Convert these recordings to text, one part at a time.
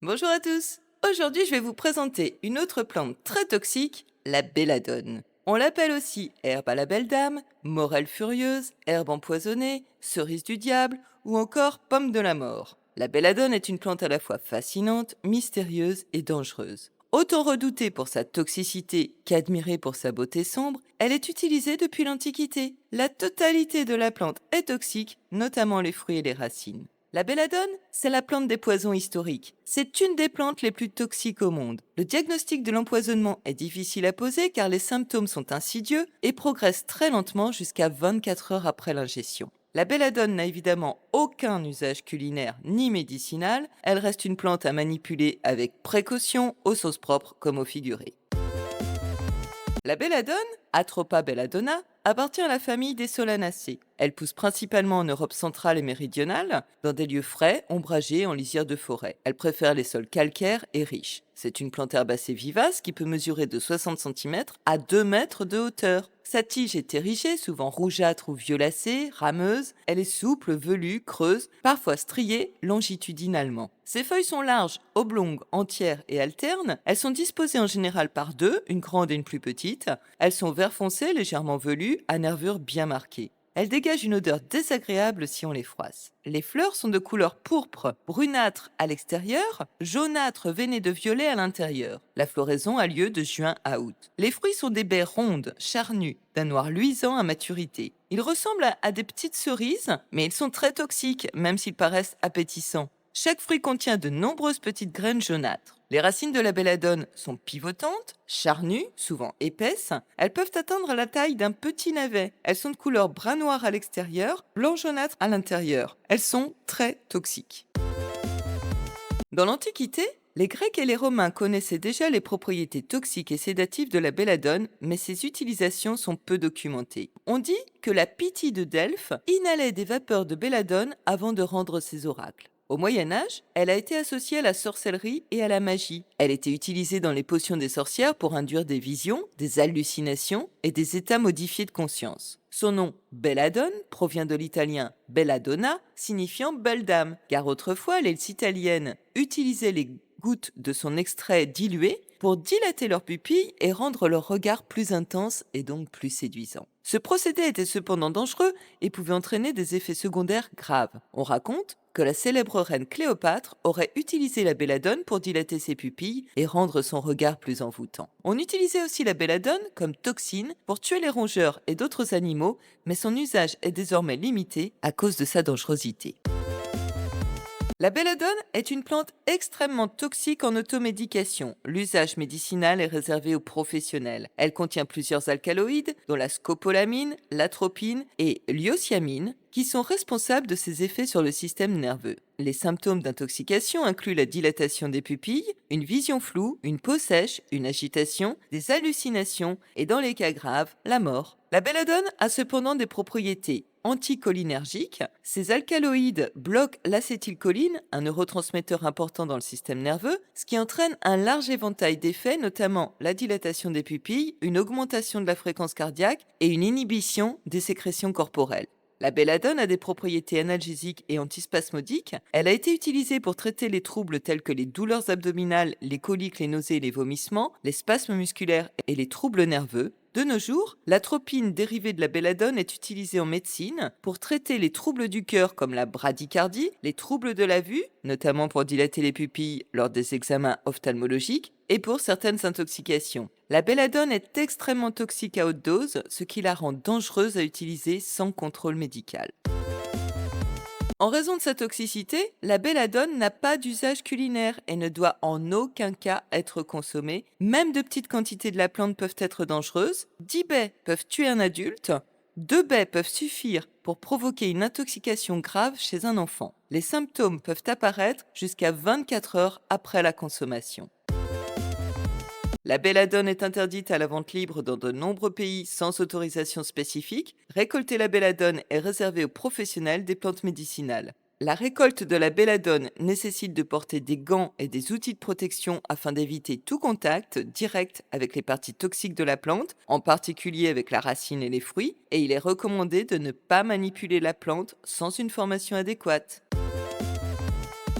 Bonjour à tous. Aujourd'hui, je vais vous présenter une autre plante très toxique, la belladone. On l'appelle aussi herbe à la belle dame, morelle furieuse, herbe empoisonnée, cerise du diable ou encore pomme de la mort. La belladone est une plante à la fois fascinante, mystérieuse et dangereuse. Autant redoutée pour sa toxicité qu'admirée pour sa beauté sombre, elle est utilisée depuis l'Antiquité. La totalité de la plante est toxique, notamment les fruits et les racines. La belladone, c'est la plante des poisons historiques. C'est une des plantes les plus toxiques au monde. Le diagnostic de l'empoisonnement est difficile à poser car les symptômes sont insidieux et progressent très lentement jusqu'à 24 heures après l'ingestion. La belladone n'a évidemment aucun usage culinaire ni médicinal, elle reste une plante à manipuler avec précaution, aux sauces propres comme au figuré. La belladone, Atropa belladonna, appartient à la famille des Solanacées. Elle pousse principalement en Europe centrale et méridionale, dans des lieux frais, ombragés, en lisière de forêt. Elle préfère les sols calcaires et riches. C'est une plante herbacée vivace qui peut mesurer de 60 centimètres à 2 mètres de hauteur. Sa tige est érigée, souvent rougeâtre ou violacée, rameuse. Elle est souple, velue, creuse, parfois striée longitudinalement. Ses feuilles sont larges, oblongues, entières et alternes. Elles sont disposées en général par deux, une grande et une plus petite. Elles sont vert foncé, légèrement velues, à nervures bien marquées. Elles dégagent une odeur désagréable si on les froisse. Les fleurs sont de couleur pourpre, brunâtre à l'extérieur, jaunâtre veiné de violet à l'intérieur. La floraison a lieu de juin à août. Les fruits sont des baies rondes, charnues, d'un noir luisant à maturité. Ils ressemblent à des petites cerises, mais ils sont très toxiques, même s'ils paraissent appétissants. Chaque fruit contient de nombreuses petites graines jaunâtres. Les racines de la belladone sont pivotantes, charnues, souvent épaisses. Elles peuvent atteindre la taille d'un petit navet. Elles sont de couleur brun-noir à l'extérieur, blanc-jaunâtre à l'intérieur. Elles sont très toxiques. Dans l'Antiquité, les Grecs et les Romains connaissaient déjà les propriétés toxiques et sédatives de la belladone, mais ses utilisations sont peu documentées. On dit que la Pythie de Delphes inhalait des vapeurs de belladone avant de rendre ses oracles. Au Moyen Âge, elle a été associée à la sorcellerie et à la magie. Elle était utilisée dans les potions des sorcières pour induire des visions, des hallucinations et des états modifiés de conscience. Son nom, belladone, provient de l'italien belladonna, signifiant belle dame, car autrefois les Italiennes utilisaient les gouttes de son extrait dilué pour dilater leurs pupilles et rendre leur regard plus intense et donc plus séduisant. Ce procédé était cependant dangereux et pouvait entraîner des effets secondaires graves. On raconte que la célèbre reine Cléopâtre aurait utilisé la belladone pour dilater ses pupilles et rendre son regard plus envoûtant. On utilisait aussi la belladone comme toxine pour tuer les rongeurs et d'autres animaux, mais son usage est désormais limité à cause de sa dangerosité. La belladone est une plante extrêmement toxique en automédication. L'usage médicinal est réservé aux professionnels. Elle contient plusieurs alcaloïdes, dont la scopolamine, l'atropine et l'hyoscyamine, qui sont responsables de ses effets sur le système nerveux. Les symptômes d'intoxication incluent la dilatation des pupilles, une vision floue, une peau sèche, une agitation, des hallucinations et, dans les cas graves, la mort. La belladone a cependant des propriétés anticholinergiques. Ces alcaloïdes bloquent l'acétylcholine, un neurotransmetteur important dans le système nerveux, ce qui entraîne un large éventail d'effets, notamment la dilatation des pupilles, une augmentation de la fréquence cardiaque et une inhibition des sécrétions corporelles. La belladone a des propriétés analgésiques et antispasmodiques. Elle a été utilisée pour traiter les troubles tels que les douleurs abdominales, les coliques, les nausées et les vomissements, les spasmes musculaires et les troubles nerveux. De nos jours, l'atropine dérivée de la belladone est utilisée en médecine pour traiter les troubles du cœur comme la bradycardie, les troubles de la vue, notamment pour dilater les pupilles lors des examens ophtalmologiques, et pour certaines intoxications. La belladone est extrêmement toxique à haute dose, ce qui la rend dangereuse à utiliser sans contrôle médical. En raison de sa toxicité, la belladone n'a pas d'usage culinaire et ne doit en aucun cas être consommée. Même de petites quantités de la plante peuvent être dangereuses. 10 baies peuvent tuer un adulte. 2 baies peuvent suffire pour provoquer une intoxication grave chez un enfant. Les symptômes peuvent apparaître jusqu'à 24 heures après la consommation. La belladone est interdite à la vente libre dans de nombreux pays sans autorisation spécifique. Récolter la belladone est réservé aux professionnels des plantes médicinales. La récolte de la belladone nécessite de porter des gants et des outils de protection afin d'éviter tout contact direct avec les parties toxiques de la plante, en particulier avec la racine et les fruits, et il est recommandé de ne pas manipuler la plante sans une formation adéquate.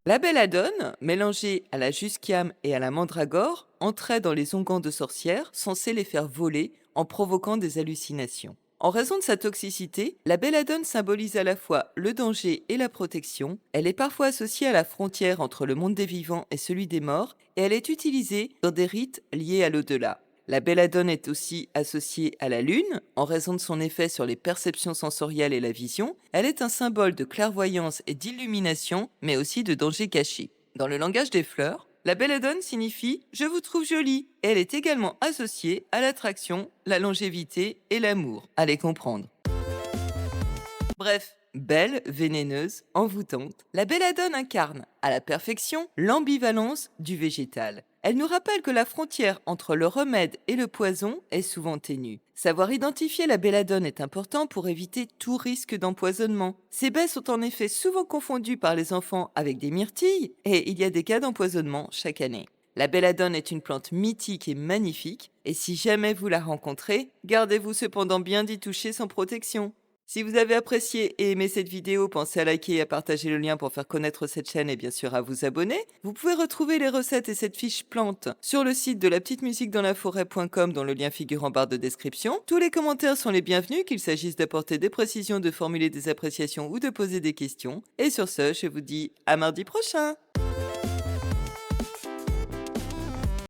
La belladone, mélangée à la jusquiame et à la mandragore, entrait dans les onguents de sorcières, censés les faire voler en provoquant des hallucinations. En raison de sa toxicité, la belladone symbolise à la fois le danger et la protection. Elle est parfois associée à la frontière entre le monde des vivants et celui des morts, et elle est utilisée dans des rites liés à l'au-delà. La belladone est aussi associée à la lune, en raison de son effet sur les perceptions sensorielles et la vision. Elle est un symbole de clairvoyance et d'illumination, mais aussi de danger caché. Dans le langage des fleurs, la belladone signifie « je vous trouve jolie » et elle est également associée à l'attraction, la longévité et l'amour. Allez comprendre. Bref, belle, vénéneuse, envoûtante, la belladone incarne, à la perfection, l'ambivalence du végétal. Elle nous rappelle que la frontière entre le remède et le poison est souvent ténue. Savoir identifier la belladone est important pour éviter tout risque d'empoisonnement. Ces baies sont en effet souvent confondues par les enfants avec des myrtilles, et il y a des cas d'empoisonnement chaque année. La belladone est une plante mythique et magnifique, et si jamais vous la rencontrez, gardez-vous cependant bien d'y toucher sans protection. Si vous avez apprécié et aimé cette vidéo, pensez à liker et à partager le lien pour faire connaître cette chaîne et bien sûr à vous abonner. Vous pouvez retrouver les recettes et cette fiche plante sur le site de lapetitemusiquedansla-forêt.com dont le lien figure en barre de description. Tous les commentaires sont les bienvenus, qu'il s'agisse d'apporter des précisions, de formuler des appréciations ou de poser des questions. Et sur ce, je vous dis à mardi prochain.